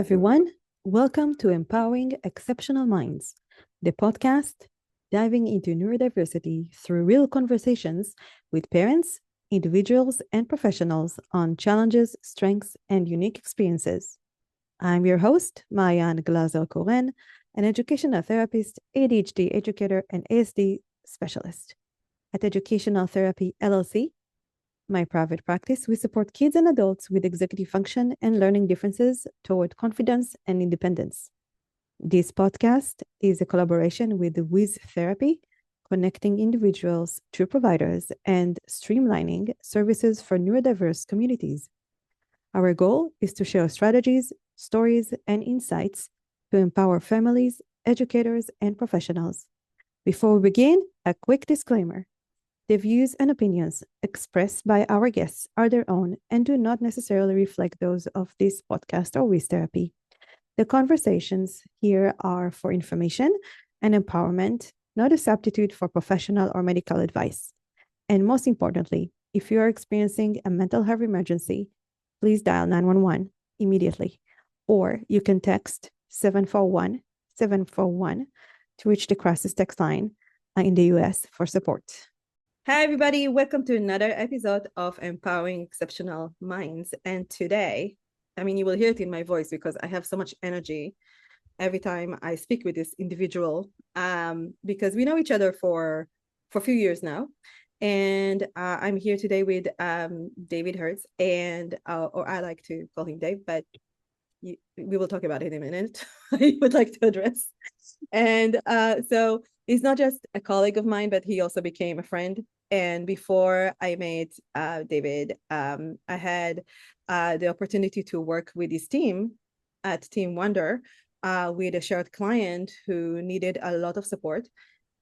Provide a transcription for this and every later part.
everyone. Welcome to Empowering Exceptional Minds, the podcast diving into neurodiversity through real conversations with parents, individuals, and professionals on challenges, strengths, and unique experiences. I'm your host, Maayan Glaser-Koren, an educational therapist, ADHD educator, and ASD specialist. At Educational Therapy LLC, my private practice, we support kids and adults with executive function and learning differences toward confidence and independence. This podcast is a collaboration with Wiz Therapy, connecting individuals to providers and streamlining services for neurodiverse communities. Our goal is to share strategies, stories, and insights to empower families, educators, and professionals. Before we begin, a quick disclaimer. The views and opinions expressed by our guests are their own and do not necessarily reflect those of this podcast or Wiz Therapy. The conversations here are for information and empowerment, not a substitute for professional or medical advice. And most importantly, if you are experiencing a mental health emergency, please dial 911 immediately, or you can text 741-741 to reach the crisis text line in the US for support. Hi, everybody. Welcome to another episode of Empowering Exceptional Minds. And today, you will hear it in my voice because I have so much energy every time I speak with this individual, because we know each other for a few years now. And I'm here today with David Herz, and or I like to call him Dave, but we will talk about it in a minute. I would like to address. And so he's not just a colleague of mine, but he also became a friend. And before I met David, I had the opportunity to work with his team at Team Wonder with a shared client who needed a lot of support.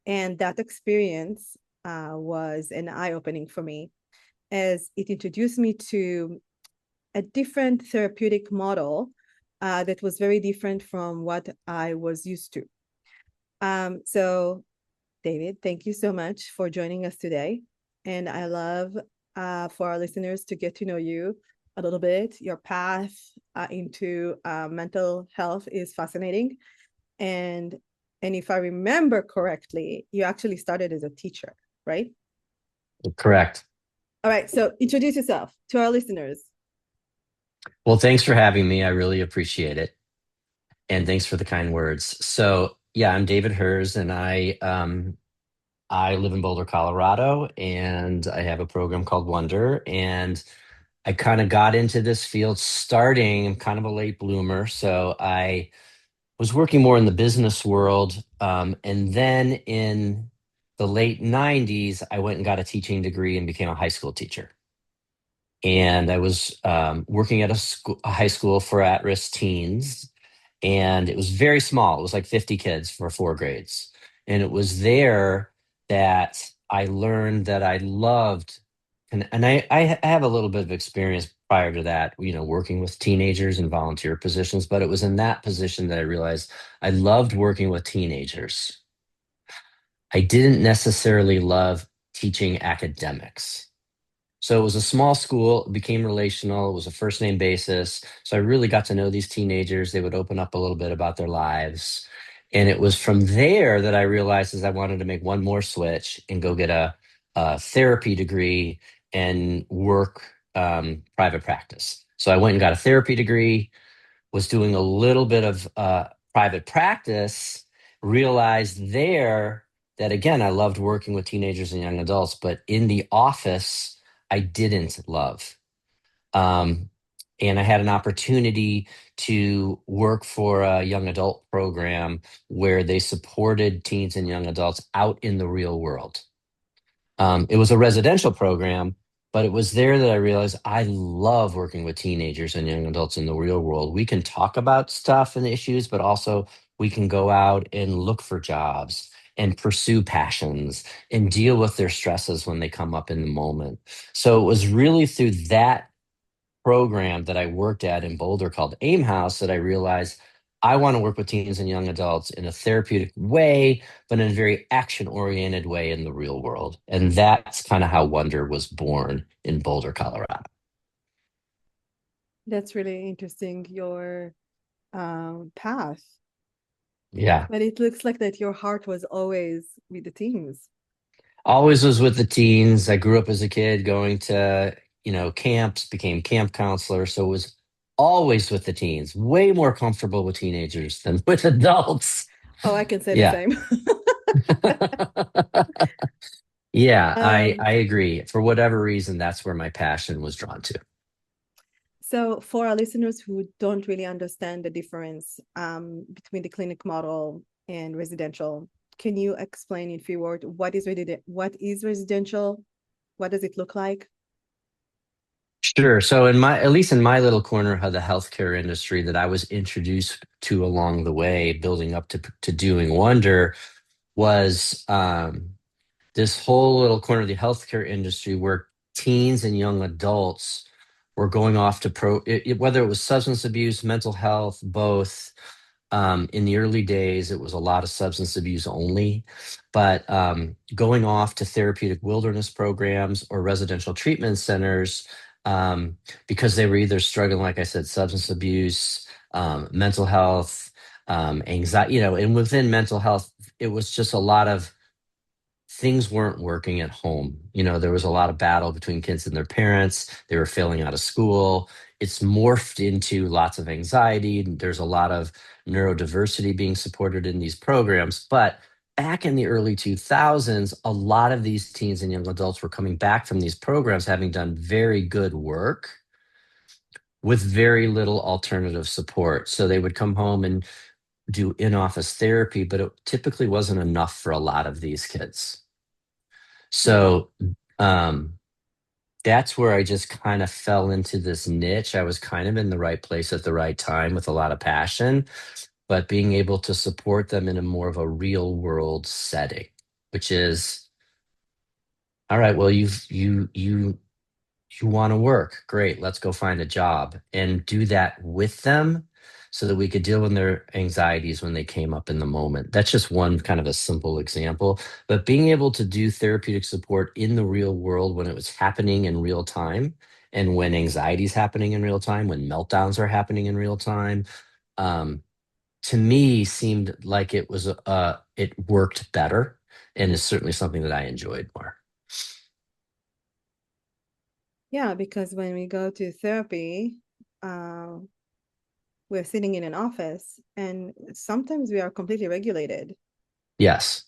And that experience was an eye-opening for me, as it introduced me to a different therapeutic model that was very different from what I was used to. So David, thank you so much for joining us today. And I love for our listeners to get to know you a little bit. Your path into mental health is fascinating. And if I remember correctly, you actually started as a teacher, right? Correct. All right. So introduce yourself to our listeners. Well, thanks for having me. I really appreciate it. And thanks for the kind words. So, yeah, I'm David Herz, and I live in Boulder, Colorado, and I have a program called Wonder. And I kind of got into this field starting, I'm kind of a late bloomer. So I was working more in the business world. And then in the late 90s, I went and got a teaching degree and became a high school teacher. And I was working at a high school for at-risk teens, and it was very small. It was like 50 kids for 4 grades. And it was there that I learned that I loved, and I have a little bit of experience prior to that, working with teenagers in volunteer positions, but it was in that position that I realized I loved working with teenagers. I didn't necessarily love teaching academics. So it was a small school, it became relational, it was a first name basis. So I really got to know these teenagers. They would open up a little bit about their lives. And it was from there that I realized is I wanted to make one more switch and go get a therapy degree and work private practice. So I went and got a therapy degree, was doing a little bit of private practice, realized there that, again, I loved working with teenagers and young adults, but in the office, I didn't love. Um, and I had an opportunity to work for a young adult program where they supported teens and young adults out in the real world. It was a residential program, but it was there that I realized I love working with teenagers and young adults in the real world. We can talk about stuff and issues, but also we can go out and look for jobs and pursue passions and deal with their stresses when they come up in the moment. So it was really through that program that I worked at in Boulder called AIM House that I realized I want to work with teens and young adults in a therapeutic way, but in a very action-oriented way in the real world. And that's kind of how Wonder was born in Boulder, Colorado. That's really interesting. Your path. Yeah. But it looks like that your heart was always with the teens. Always was with the teens. I grew up as a kid going to, camps, became camp counselor. So it was always with the teens, way more comfortable with teenagers than with adults. Oh, I can say the Yeah. same. Yeah, I Um, I agree. For whatever reason, that's where my passion was drawn to. so for our listeners who don't really understand the difference between the clinic model and residential, can you explain in few words what is residential? What does it look like? Sure. So at least in my little corner of the healthcare industry that I was introduced to along the way, building up to doing wonder, was this whole little corner of the healthcare industry where teens and young adults were going off to whether it was substance abuse, mental health, both. In the early days, it was a lot of substance abuse only, but going off to therapeutic wilderness programs or residential treatment centers because they were either struggling, like I said, substance abuse, mental health, anxiety, and within mental health, it was just a lot of things weren't working at home. There was a lot of battle between kids and their parents. They were failing out of school. It's morphed into lots of anxiety. There's a lot of neurodiversity being supported in these programs. But back in the early 2000s, a lot of these teens and young adults were coming back from these programs having done very good work with very little alternative support. So they would come home and do in-office therapy, but it typically wasn't enough for a lot of these kids. Yeah. So um, that's where I just kind of fell into this niche. I was kind of in the right place at the right time with a lot of passion, but being able to support them in a more of a real world setting, which is all right, well, you want to work. Great. Let's go find a job and do that with them so that we could deal with their anxieties when they came up in the moment. That's just one kind of a simple example. But being able to do therapeutic support in the real world when it was happening in real time and when anxiety is happening in real time, when meltdowns are happening in real time, um, to me seemed like it worked better and is certainly something that I enjoyed more. Yeah, because when we go to therapy, uh, we're sitting in an office and sometimes we are completely regulated. Yes,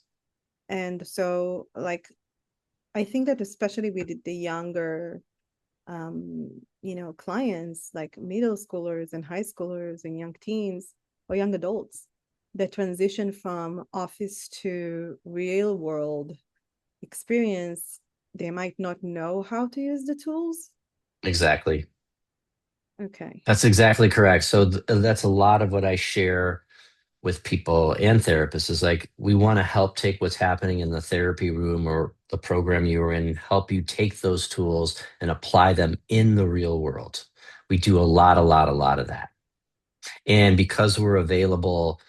And so, like, I think that especially with the younger, clients, like middle schoolers and high schoolers and young teens or young adults, the transition from office to real world experience, they might not know how to use the tools. exactly. Okay. That's exactly correct. So that's a lot of what I share with people and therapists is like we want to help take what's happening in the therapy room or the program you were in, help you take those tools and apply them in the real world. We do a lot of that. And because we're available,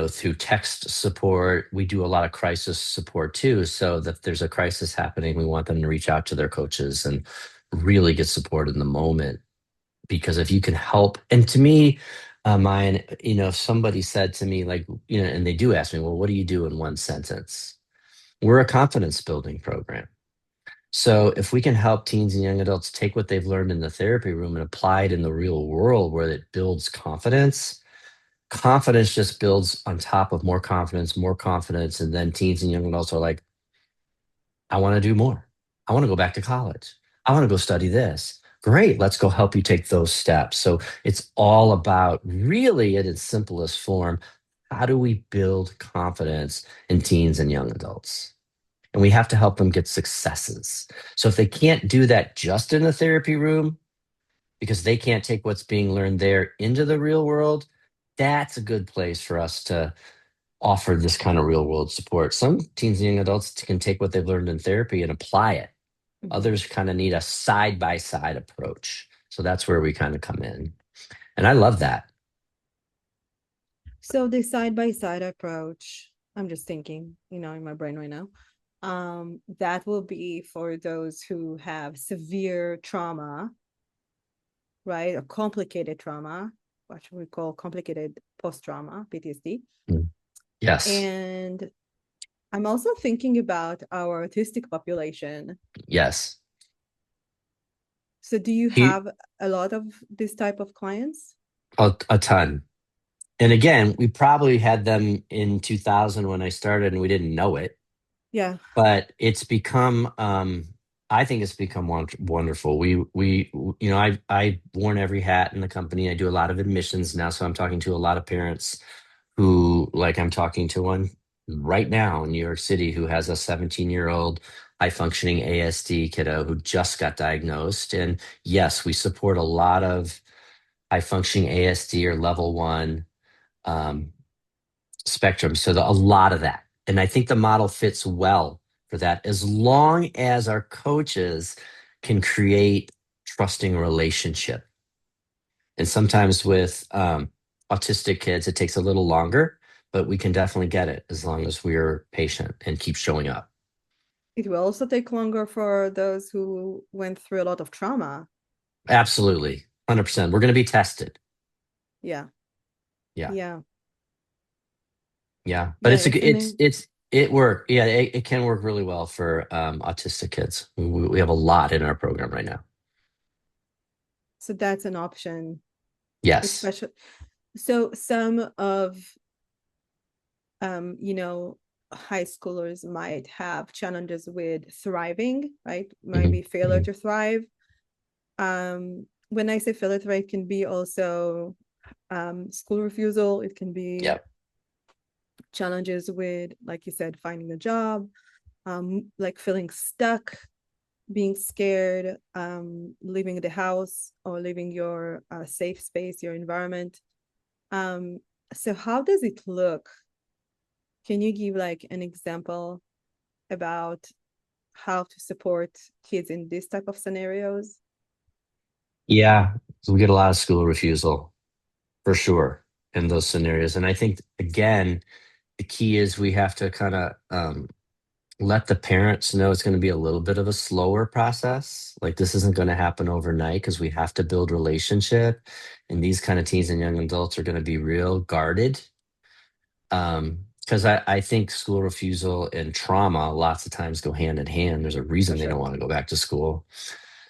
through text support, we do a lot of crisis support too. So that if there's a crisis happening, we want them to reach out to their coaches and really get support in the moment because if you can help, and to me, mine, if somebody said to me, like, and they do ask me, well, what do you do in one sentence? We're a confidence building program. So if we can help teens and young adults take what they've learned in the therapy room and apply it in the real world where it builds confidence, confidence just builds on top of more confidence, more confidence. And then teens and young adults are like, I want to do more. I want to go back to college. I want to go study this. Great, let's go help you take those steps. So it's all about really at its simplest form, how do we build confidence in teens and young adults? And we have to help them get successes. So if they can't do that just in the therapy room, because they can't take what's being learned there into the real world, that's a good place for us to offer this kind of real world support. Some teens and young adults can take what they've learned in therapy and apply it. Mhm. Others kind of need a side by side approach. So that's where we kind of come in. And I love that. So the side by side approach, I'm just thinking, in my brain right now. That will be for those who have severe trauma, right? Or complicated trauma. what we call complicated post-trauma, PTSD. Yes. And I'm also thinking about our autistic population. Yes. So do you have a lot of this type of clients? A ton. And again, we probably had them in 2000 when I started and we didn't know it, Yeah. but it's become, I think it's become wonderful. I've worn every hat in the company. I do a lot of admissions now. So I'm talking to a lot of parents who, like I'm talking to one right now in New York City who has a 17-year-old high functioning ASD kiddo who just got diagnosed. And yes, we support a lot of high functioning ASD or level one um, spectrum. So a lot of that. And I think the model fits well for that, as long as our coaches can create trusting relationship. And sometimes with autistic kids, it takes a little longer, but we can definitely get it as long as we're patient and keep showing up. It will also take longer for those who went through a lot of trauma. Absolutely. 100%. We're going to be tested. Yeah. Yeah. Yeah. Yeah. But Yeah. it work. Yeah. It can work really well for autistic kids. We have a lot in our program right now. So that's an option, Yes. especially. So some of, high schoolers might have challenges with thriving, right? Maybe failure Hmm. to thrive. When I say failure to thrive, it can be also school refusal. It can be Yep. challenges with, like you said, finding a job, like feeling stuck, being scared, leaving the house or leaving your safe space, your environment. So how does it look? Can you give like an example about how to support kids in this type of scenarios? Yeah. So we get a lot of school refusal for sure in those scenarios. And I think, again, the key is we have to kind of let the parents know it's going to be a little bit of a slower process. Like this isn't going to happen overnight because we have to build relationship. And these kind of teens and young adults are going to be real guarded. Because I think school refusal and trauma lots of times go hand in hand. There's a For reason they don't sure. want to go back to school.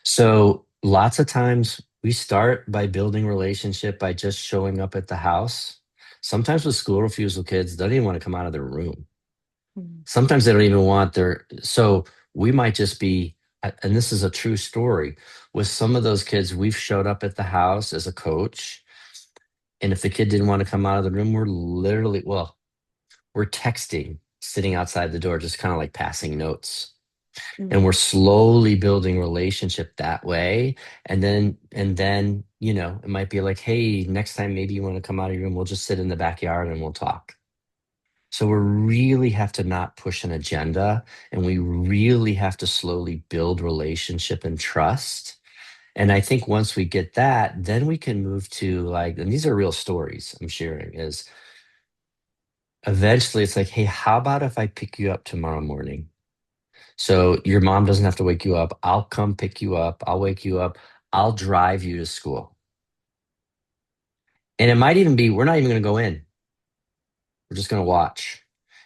So lots of times we start by building relationship by just showing up at the house. Sometimes with school refusal kids, they don't even want to come out of their room. Mhm. Sometimes they don't even want so we might just be, and this is a true story, with some of those kids, we've showed up at the house as a coach. And if the kid didn't want to come out of the room, we're texting, sitting outside the door, just kind of like passing notes. And we're Mhm. slowly building relationship that way. And then, it might be like, hey, next time maybe you want to come out of your room, we'll just sit in the backyard and we'll talk. So we really have to not push an agenda, and we really have to slowly build relationship and trust. And I think once we get that, then we can move to like, and these are real stories I'm sharing, is eventually it's like, hey, how about if I pick you up tomorrow morning? So your mom doesn't have to wake you up. I'll come pick you up. I'll wake you up. I'll drive you to school. And it might even be, we're not even going to go in. We're just going to watch,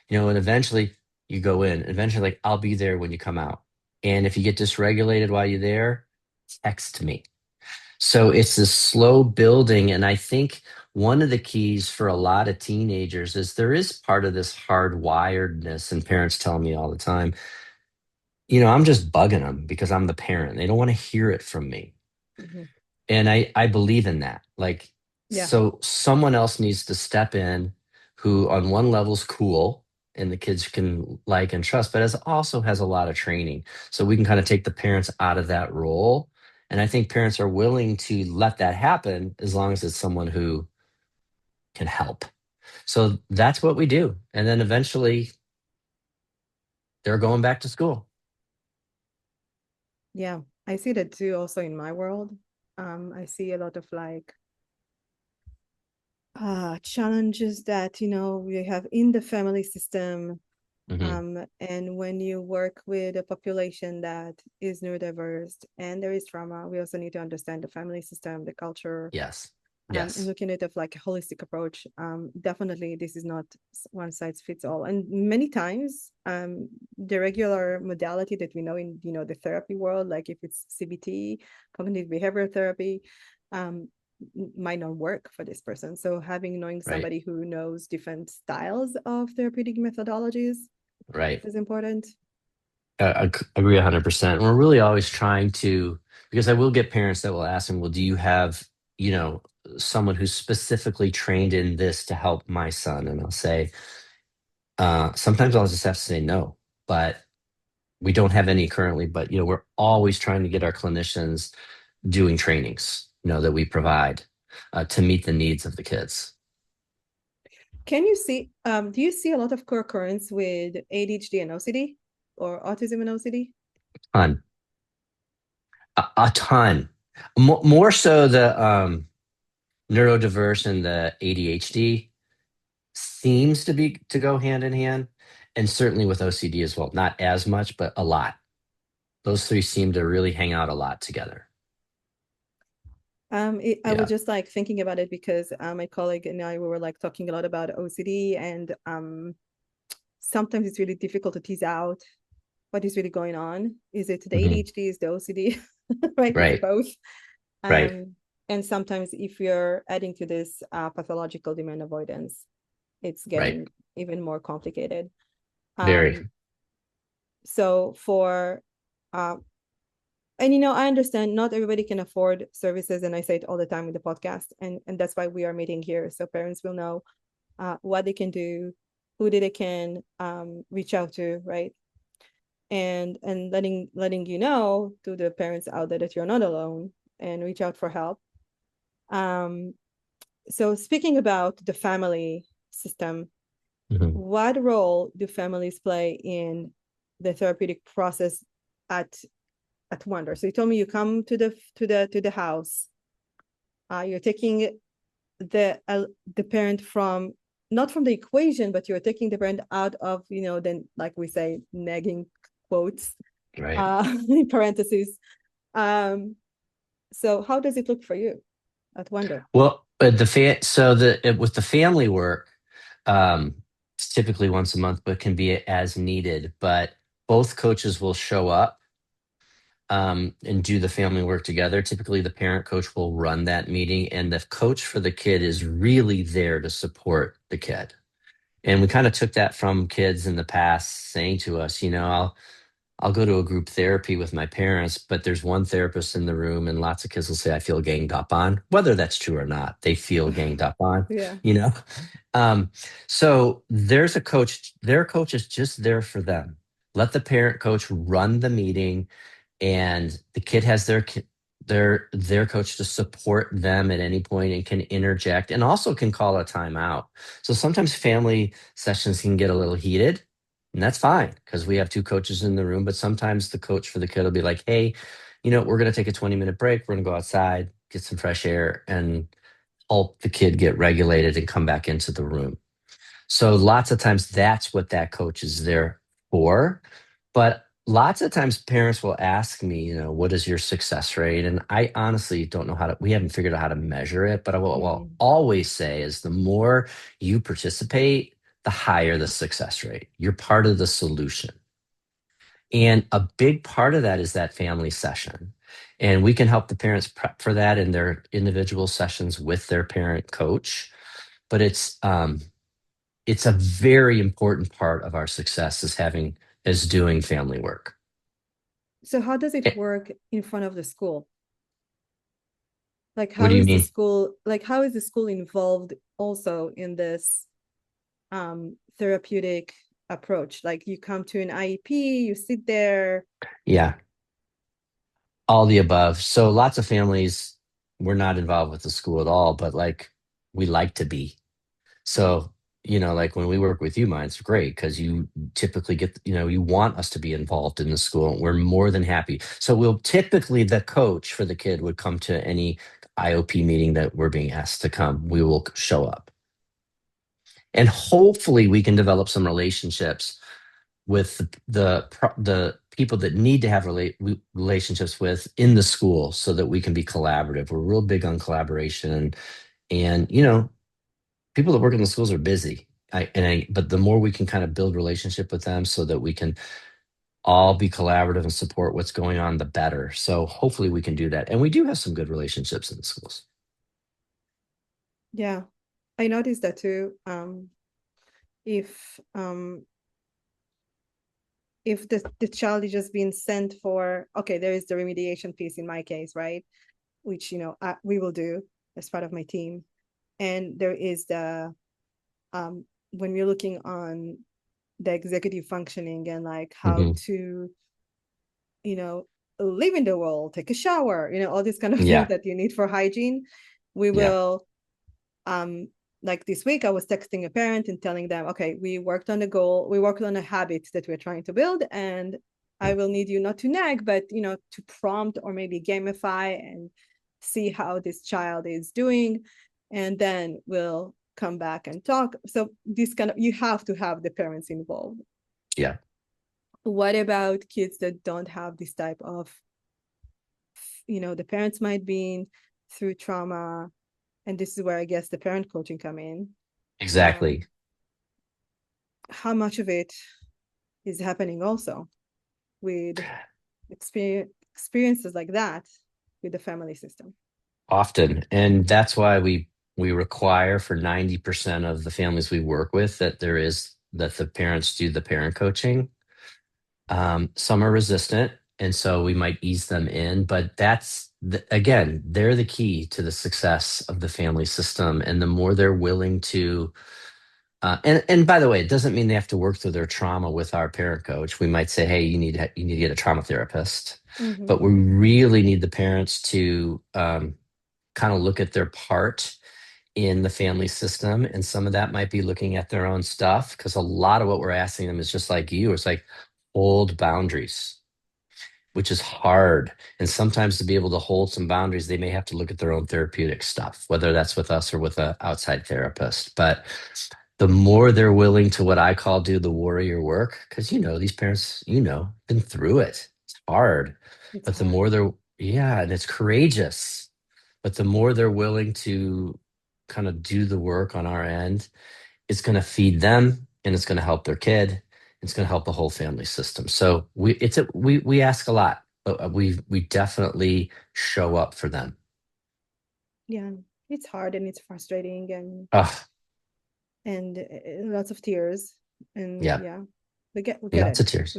and eventually you go in. Eventually, like, I'll be there when you come out. And if you get dysregulated while you're there, text me. So it's this slow building. And I think one of the keys for a lot of teenagers is there is part of this hardwiredness, and parents tell me all the time, I'm just bugging them because I'm the parent. They don't want to hear it from me. Mhm. And I believe in that. Like, Yeah. so someone else needs to step in who on one level's cool and the kids can like and trust, but as also has a lot of training. So we can kind of take the parents out of that role. And I think parents are willing to let that happen as long as it's someone who can help. So that's what we do. And then eventually they're going back to school. Yeah. I see that too also in my world. I see a lot of like challenges that, we have in the family system. Hmm. And when you work with a population that is neurodiverse and there is trauma, we also need to understand the family system, the culture, Yes. And Yes. looking at it of like a holistic approach. Definitely, this is not one size fits all. And many times, the regular modality that we know in the therapy world, like if it's CBT, cognitive behavioral therapy, um, might not work for this person. So knowing Right. somebody who knows different styles of therapeutic methodologies Right. is important. I agree 100%. And we're really always trying to, because I will get parents that will ask them, well, do you have, you know, someone who's specifically trained in this to help my son? And I'll say, sometimes I'll just have to say no, but we don't have any currently. But, we're always trying to get our clinicians doing trainings, that we provide to meet the needs of the kids. Do you see a lot of co-occurrence with ADHD and OCD or autism and OCD? Ton, a ton. More so the neurodiverse and the ADHD seems to go hand in hand, and certainly with OCD as well. Not as much, but a lot. Those three seem to really hang out a lot together. I was Yeah. just like thinking about it because my colleague and I we were like talking a lot about OCD, and sometimes it's really difficult to tease out what is really going on. Is it the Hmm. ADHD? Is the OCD? Right? Is it Right. both? Right. And sometimes if you're adding to this pathological demand avoidance, it's Right. getting even more complicated. Very. Um, so for uh, and I understand not everybody can afford services, and I say it all the time in the podcast, and that's why we are meeting here, so parents will know what they can do, who they can reach out to, right? And letting to the parents out there that you're not alone and reach out for help. um so speaking about the family system, Hmm. what role do families play in the therapeutic process at Wonder? So you told me you come to the house. You're taking the parent from, not from the equation, but you're taking the parent out of then, like we say, nagging quotes Right. in parentheses. Um, so how does it look for you at Wonder? Well, with the family work, it's typically once a month, but can be as needed. But both coaches will show up and do the family work together. Typically, the parent coach will run that meeting, and the coach for the kid is really there to support the kid. And we kind of took that from kids in the past, saying to us, I'll go to a group therapy with my parents, but there's one therapist in the room, and lots of kids will say, I feel ganged up on. Whether that's true or not, they feel ganged up on, Yeah. you know? Um, so there's a coach, their coach is just there for them. Let the parent coach run the meeting, and the kid has their coach to support them at any point and can interject and also can call a timeout. So sometimes family sessions can get a little heated, and that's fine because we have two coaches in the room. But sometimes the coach for the kid will be like, hey, we're going to take a 20-minute break. We're going to go outside, get some fresh air, and help the kid get regulated and come back into the room. So lots of times that's what that coach is there for. But lots of times parents will ask me, what is your success rate? And I honestly don't know we haven't figured out how to measure it. But what I'll Mm. always say is the more you participate, the higher the success rate. You're part of the solution. And a big part of that is that family session. And we can help the parents prep for that in their individual sessions with their parent coach. But it's a very important part of our success is doing family work. So how does it Eh, work in front of the school? Like What do you mean? how is the school involved also in this therapeutic approach? Like you come to an IEP, you sit there. Yeah, all the above. So lots of families, we're not involved with the school at all, but like we like to be. So, like when we work with you, mine's great because you typically you want us to be involved in the school. We're more than happy. So the coach for the kid would come to any IOP meeting that we're being asked to come. We will show up. And hopefully we can develop some relationships with the people that need to have relationships with in the school so that we can be collaborative. We're real big on collaboration And people that work in the schools are busy. But the more we can kind of build relationship with them so that we can all be collaborative and support what's going on, the better. So hopefully we can do that. And we do have some good relationships in the schools. Yeah, I noticed that too. If if the child is just being sent for, okay, there is the remediation piece in my case, right? Which we will do as part of my team, and there is the when we're looking on the executive functioning and like how Hmm. to you know live in the world, take a shower, all these kind of things Yeah. that you need for hygiene. We Yeah. will um like this week I was texting a parent and telling them, okay, we worked on a goal, we worked on a habit that we're trying to build, and I will need you not to nag, but to prompt or maybe gamify and see how this child is doing, and then we'll come back and talk. So this kind of, you have to have the parents involved. Yeah. What about kids that don't have this type of, the parents might be through trauma, and this is where I guess the parent coaching come in. um, Exactly. how much of it is happening also with experiences like that with the family system? Often. And that's why we require for 90% of the families we work with that the parents do the parent coaching. Some are resistant, and so we might ease them in, but again, they're the key to the success of the family system. And the more they're willing to, and by the way, it doesn't mean they have to work through their trauma with our parent coach. We might say, hey, you need to get a trauma therapist, Mm-hmm. but we really need the parents to kind of look at their part in the family system. And some of that might be looking at their own stuff, because a lot of what we're asking them is just like you. It's like hold boundaries, which is hard. And sometimes to be able to hold some boundaries, they may have to look at their own therapeutic stuff, whether that's with us or with an outside therapist. But the more they're willing to, what I call, do the warrior work, because these parents, been through it. It's hard. It's But the hard. more yeah, and it's courageous. But the more they're willing to kind of do the work on our end, it's going to feed them and it's going to help their kid. It's going to help the whole family system. So we ask a lot, but we definitely show up for them. Yeah, it's hard and it's frustrating, and Oh, lots of tears, and yeah, yeah, we get lots it. of tears.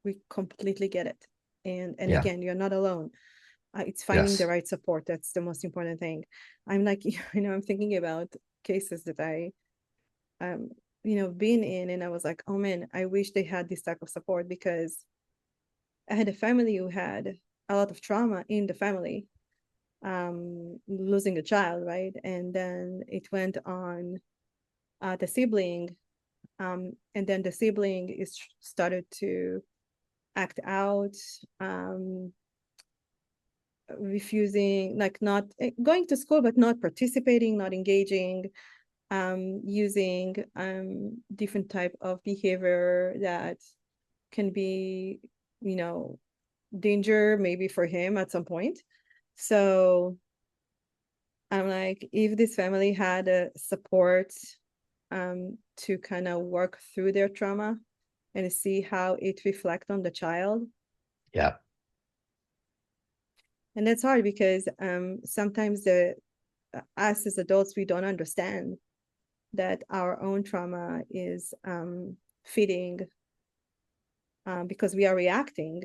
We completely get it. And Yeah. again, you're not alone. It's finding the Yes. right support. That's the most important thing. I'm like, I'm thinking about cases that I um been in, and I was like, oh man, I wish they had this type of support, because I had a family who had a lot of trauma in the family, losing a child, right? And then it went on the sibling, and then the sibling is started to act out, um, refusing, like not going to school, but not participating, not engaging, using different type of behavior that can be, you know, danger maybe for him at some point. So I'm like, if this family had a support to kind of work through their trauma and see how it reflects on the child. Yeah. And that's hard because sometimes the us as adults, we don't understand that our own trauma is feeding, because we are reacting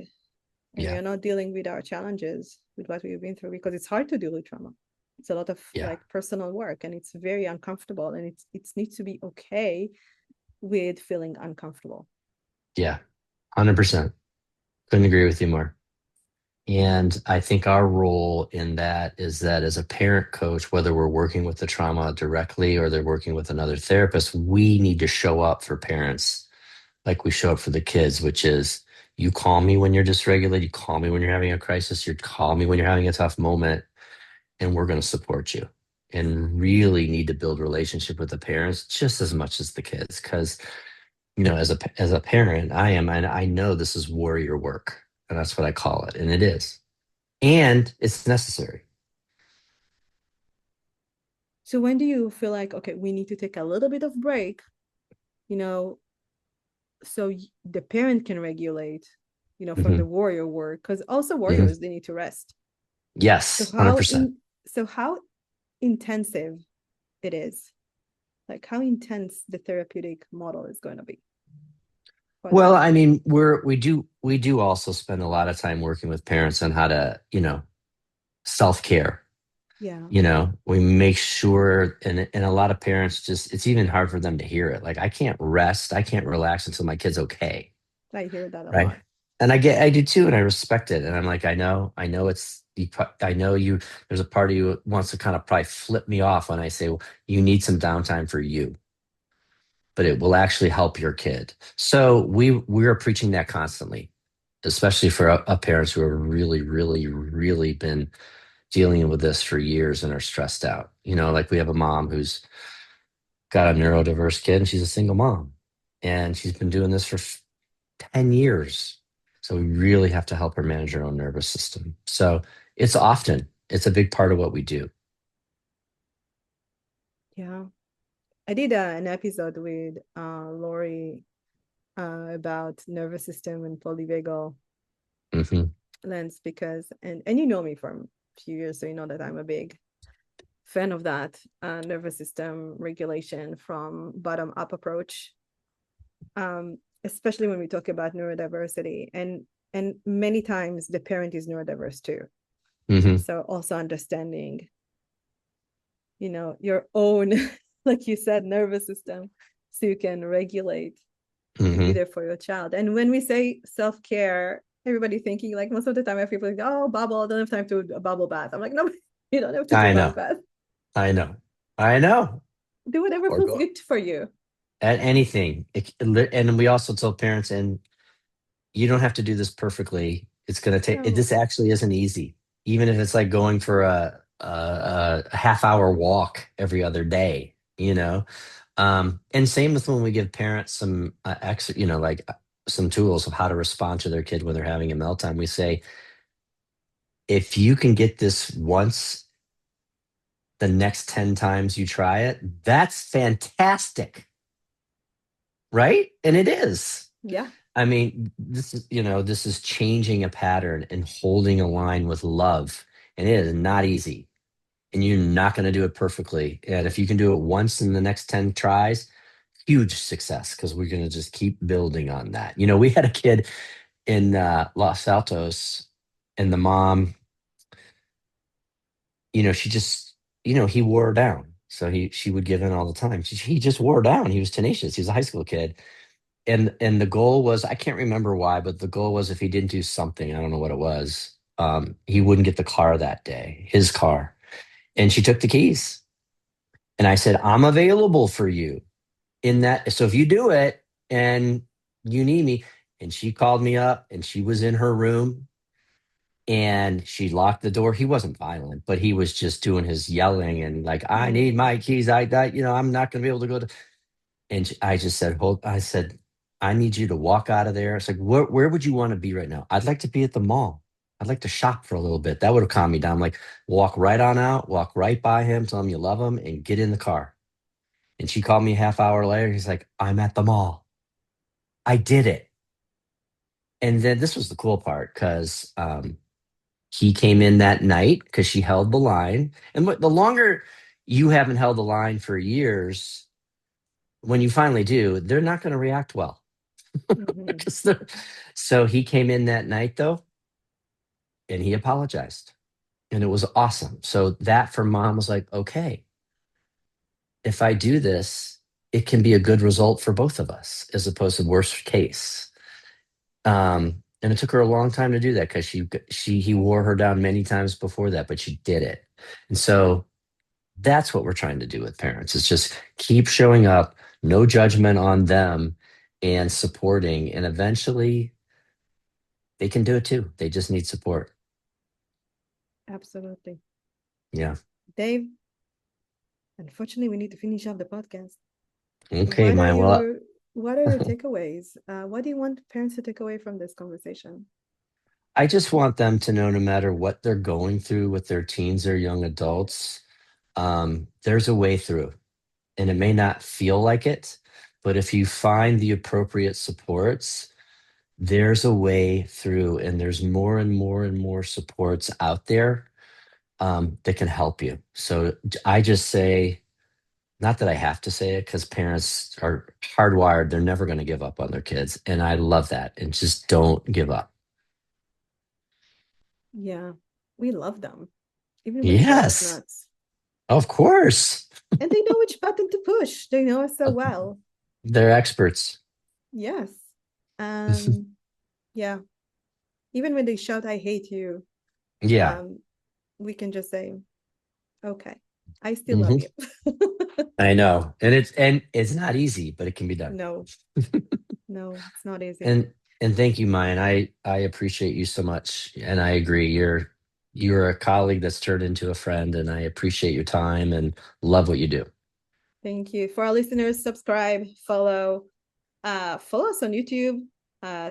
and we Yeah. are not dealing with our challenges, with what we've been through, because it's hard to deal with trauma. It's a lot of Yeah. like personal work, and it's very uncomfortable, and it needs to be okay with feeling uncomfortable. Yeah. 100%. Couldn't agree with you more. And I think our role in that is that as a parent coach, whether we're working with the trauma directly or they're working with another therapist, we need to show up for parents like we show up for the kids, which is you call me when you're dysregulated, you call me when you're having a crisis, you call me when you're having a tough moment, and we're going to support you. And really need to build relationship with the parents just as much as the kids, because as a parent, and I know this is warrior work, and that's what I call it, and it is, and it's necessary. So when do you feel like, okay, we need to take a little bit of break, you know, so the parent can regulate, from Hmm. the warrior work, because also Hmm. warriors, they need to rest. So Yes, 100%. how intensive it is, like how intense the therapeutic model is going to be for Well, them. I mean, we do also spend a lot of time working with parents on how to, self-care. Yeah, We make sure, and a lot of parents just, it's even hard for them to hear it. Like, I can't rest, I can't relax until my kid's okay. I hear that a Right. lot. And I do too, and I respect it. And I'm like, I know I know you, there's a part of you that wants to kind of probably flip me off when I say, well, you need some downtime for you, but it will actually help your kid. So we're preaching that constantly, especially for parents who are really, really, really been dealing with this for years and are stressed out. Like we have a mom who's got a neurodiverse kid and she's a single mom. And she's been doing this for 10 years. So we really have to help her manage her own nervous system. So it's a big part of what we do. Yeah, I did an episode with Lori about nervous system and polyvagal Hmm. lens, because and you know me from a few years, so you know that I'm a big fan of that nervous system regulation from bottom up approach, especially when we talk about neurodiversity, and many times the parent is neurodiverse too. Hmm. So also understanding, your own, like you said, nervous system, so you can regulate and be Hmm. there for your child. And when we say self-care, everybody thinking, like, most of the time I people think, oh, bubble, I don't have time to do a bubble bath. I'm like, no, you don't have to do a I bubble know. bath. I know. I know. Do whatever Or feels go good for you. at anything. And we also tell parents, and you don't have to do this perfectly. It's going to take, No. this actually isn't easy. Even if it's like going for a half-hour walk every other day, and same with when we give parents some some tools of how to respond to their kid when they're having a meltdown. We say, if you can get this once, the next 10 times you try it, that's fantastic. Right? And it is. Yeah, I mean, this is changing a pattern and holding a line with love. And it is not easy. And you're not going to do it perfectly. And if you can do it once in the next 10 tries, huge success, because we're going to just keep building on that. We had a kid in Los Altos, and the mom, she just, he wore her down. So she would give in all the time. He just wore her down. He was tenacious. He was a high school kid. And the goal was, I can't remember why, but the goal was if he didn't do something, I don't know what it was, he wouldn't get the car that day, his car. And she took the keys. And I said, I'm available for you in that. So if you do it and you need me. And she called me up and she was in her room and she locked the door. He wasn't violent, but he was just doing his yelling and like, I need mm, my keys. I'm not going to be able to go to. And I just said, I said, I need you to walk out of there. It's like, where would you want to be right now? I'd like to be at the mall. I'd like to shop for a little bit. That would have calmed me down. Like, walk right on out, walk right by him, tell him you love him, and get in the car. And she called me a half hour later. He's like, I'm at the mall. I did it. And then this was the cool part because he came in that night because she held the line. And the longer you haven't held the line for years, when you finally do, they're not going to react well. mhm. Because so he came in that night though, and he apologized, and it was awesome. So that for mom was like, okay, if I do this, it can be a good result for both of us, as opposed to worst case. And it took her a long time to do that because he wore her down many times before that, but she did it. And so that's what we're trying to do with parents. It's just keep showing up, no judgment on them, and supporting, and eventually they can do it too. They just need support. Absolutely. Yeah. Dave, unfortunately, we need to finish up the podcast. Okay, What are my well, your what are your takeaways? What do you want parents to take away from this conversation? I just want them to know no matter what they're going through with their teens or young adults, There's a way through, and it may not feel like it, but if you find the appropriate supports, there's a way through, and there's more and more and more supports out there that can help you. So I just say, not that I have to say it, because parents are hardwired. They're never going to give up on their kids. And I love that. And just don't give up. Yeah, we love them, even when they drive us Yes, nuts. of course. And they know which button to push. They know us so well. They're experts. Yes. Yeah. Even when they shout, I hate you, Yeah. um, we can just say, okay, I still love Hmm. you. I know. And it's not easy, but it can be done. No, no, it's not easy. And thank you, Mayan. I appreciate you so much. And I agree. You're a colleague that's turned into a friend, and I appreciate your time and love what you do. Thank you. For our listeners, subscribe, follow us on YouTube,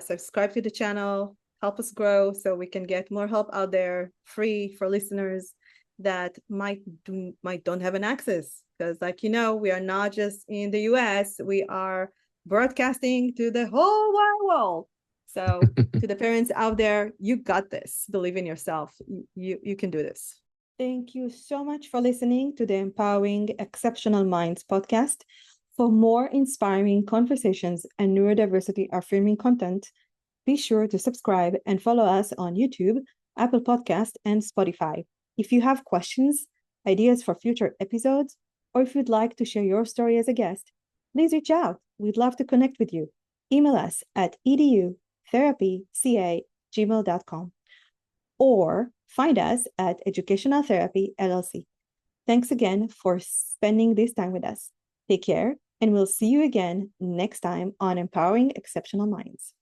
subscribe to the channel, help us grow so we can get more help out there free for listeners that might don't have an access. Because like we are not just in the US, we are broadcasting to the whole wide world. So to the parents out there, you got this. Believe in yourself. You can do this. Thank you so much for listening to the Empowering Exceptional Minds podcast. For more inspiring conversations and neurodiversity affirming content, be sure to subscribe and follow us on YouTube, Apple Podcast, and Spotify. If you have questions, ideas for future episodes, or if you'd like to share your story as a guest, please reach out. We'd love to connect with you. Email us at edutherapyca@gmail.com or find us at Educational Therapy LLC. Thanks again for spending this time with us. Take care, and we'll see you again next time on Empowering Exceptional Minds.